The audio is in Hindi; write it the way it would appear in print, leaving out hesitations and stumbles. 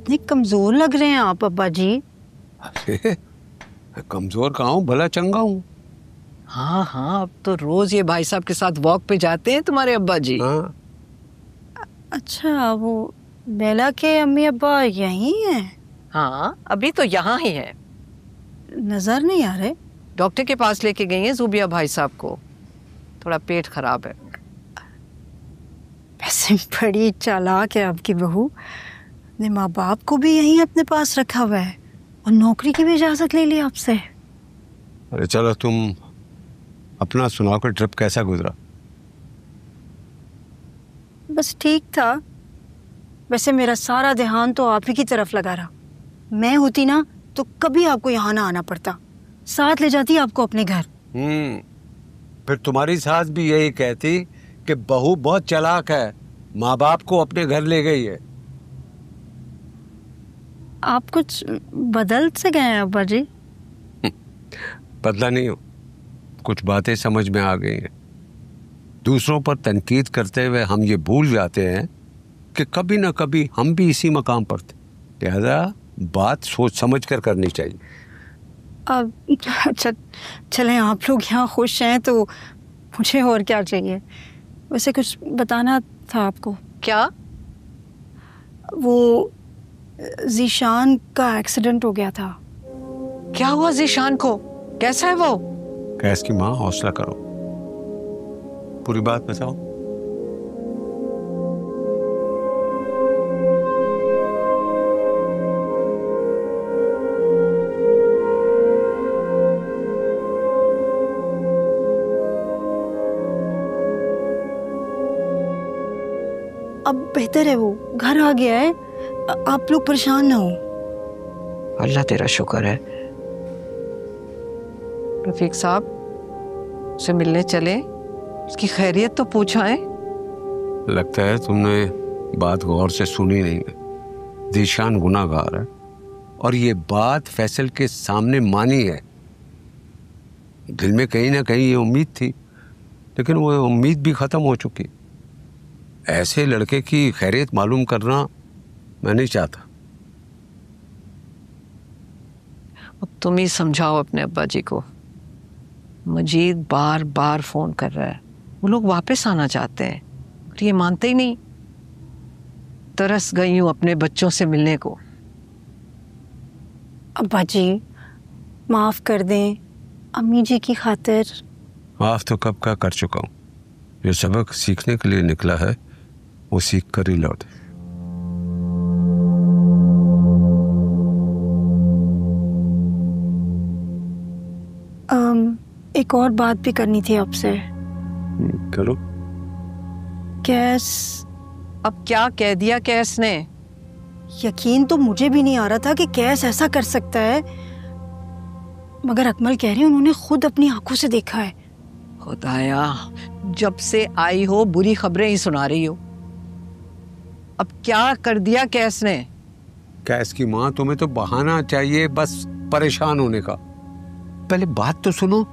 कितने कमजोर लग रहे हैं आप अब्बा जी। अरे कमजोर कहाँ हूँ, भला चंगा हूँ। हाँ हाँ, अब तो रोज ये भाई साहब के साथ वॉक पे जाते हैं तुम्हारे अब्बा जी। हाँ। अच्छा, वो बेला के अम्मी अब्बा यहीं हैं? हाँ, अभी तो यहाँ ही है। नजर नहीं आ रहे। डॉक्टर के पास लेके गई हैं जुबिया भाई साहब को, थोड़ा पेट खराब है। वैसे बड़ी चालाक है आपकी बहू, अपने माँ बाप को भी यहीं अपने पास रखा हुआ है और नौकरी की भी इजाजत ले ली आपसे। अरे चलो तुम अपना सुनाओ कि ट्रिप कैसा गुजरा। बस ठीक था। वैसे मेरा सारा ध्यान तो आप ही की तरफ लगा रहा। मैं होती ना तो कभी आपको यहाँ ना आना पड़ता, साथ ले जाती आपको अपने घर। फिर तुम्हारी सास भी यही कहती कि बहू बहुत चालाक है, माँ बाप को अपने घर ले गई है। आप कुछ बदल से गए हैं अब्बा जी? बदला नहीं हो, कुछ बातें समझ में आ गई हैं। दूसरों पर तनकीद करते हुए हम ये भूल जाते हैं कि कभी ना कभी हम भी इसी मकाम पर थे, लिहाजा बात सोच समझ कर करनी चाहिए। अब अच्छा चलें, आप लोग यहाँ खुश हैं तो मुझे और क्या चाहिए। वैसे कुछ बताना था आपको। क्या? वो जीशान का एक्सीडेंट हो गया था। क्या हुआ जीशान को? कैसा है वो? कैस की माँ, हौसला करो, पूरी बात बताओ। अब बेहतर है, वो घर आ गया है। आप लोग परेशान ना हो। अल्लाह तेरा शुक्र है। रफीक साहब से मिलने चले, उसकी खैरियत तो पूछा है। लगता है तुमने बात गौर से सुनी नहीं है। जीशान गुनाहगार है और ये बात फैसल के सामने मानी है। दिल में कहीं ना कहीं ये उम्मीद थी, लेकिन वो उम्मीद भी खत्म हो चुकी। ऐसे लड़के की खैरियत मालूम करना मैं नहीं चाहता। अब तुम ही समझाओ अपने अब्बा जी को। मजीद बार बार फोन कर रहा है, वो लोग वापस आना चाहते हैं और ये मानते ही नहीं। तरस गई हूं अपने बच्चों से मिलने को। अब्बा जी माफ कर दें, अम्मी जी की खातिर। माफ तो कब का कर चुका हूँ। जो सबक सीखने के लिए निकला है वो सीख कर ही लौटे। एक और बात भी करनी थी आपसे। करो। कैस। अब क्या कह दिया कैस ने? यकीन तो मुझे भी नहीं आ रहा था कि कैस ऐसा कर सकता है, मगर अकमल कह रही उन्होंने खुद अपनी आंखों से देखा है। खुदाया, जब से आई हो बुरी खबरें ही सुना रही हो। अब क्या कर दिया कैस ने? कैस की माँ, तुम्हें तो बहाना चाहिए बस परेशान होने का। पहले बात तो सुनो।